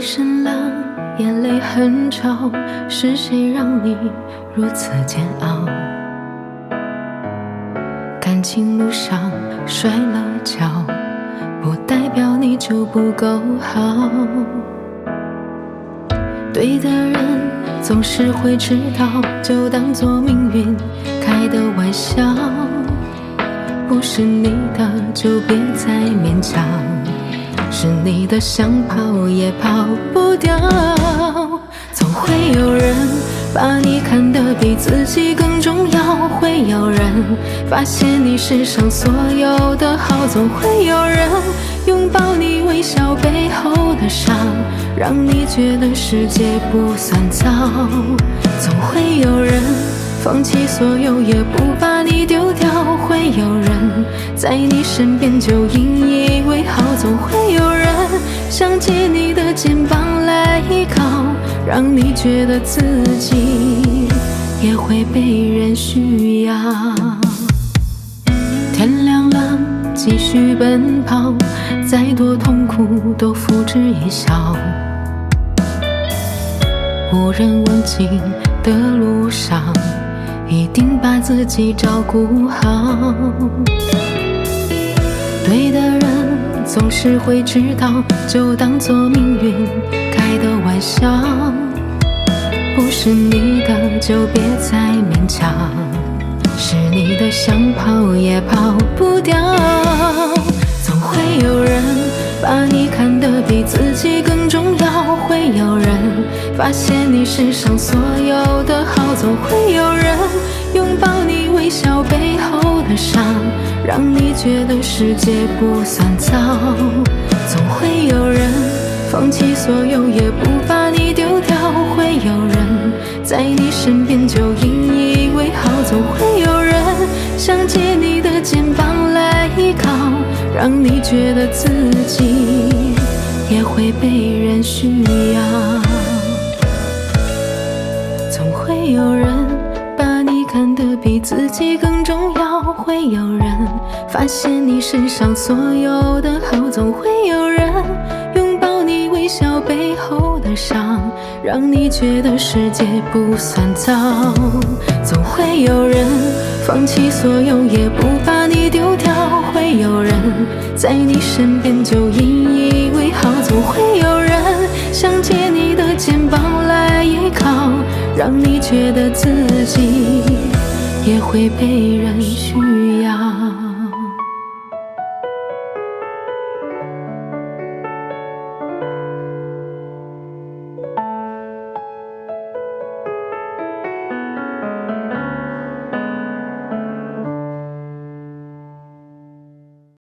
声浪，眼泪很吵，是谁让你如此煎熬？感情路上摔了跤，不代表你就不够好。对的人总是会知道，就当作命运开的玩笑。不是你的就别再勉强，是你的想跑也跑不掉。总会有人把你看得比自己更重要，会有人发现你身上所有的好，总会有人拥抱你微笑背后的伤，让你觉得世界不算糟。总会有人放弃所有也不把你丢掉，会有人在你身边就引以为豪，总会有人想借你的肩膀来依靠，让你觉得自己也会被人需要。天亮了继续奔跑，再多痛苦都付之一笑。无人问津的路上，一定把自己照顾好。对的人总是会知道，就当作命运开的玩笑。不是你的就别再勉强，是你的想跑也跑不掉。总会有人把你看得比自己更重要，会有人发现你身上所有的好，总会有人拥抱你微笑背后的伤，让你觉得世界不算糟。总会有人放弃所有也不把你丢掉，会有人在你身边就引以为豪，总会有人想借你的肩膀来依靠，让你觉得自己也会被人需要。总会有人把你看得比自己更重要，会有人发现你身上所有的好，总会有人拥抱你微笑背后的伤，让你觉得世界不算糟。总会有人放弃所有也不把你丢掉，会有人在你身边就引以为豪，总会有人想借你的肩膀来依靠，让你觉得自己也会被人需要。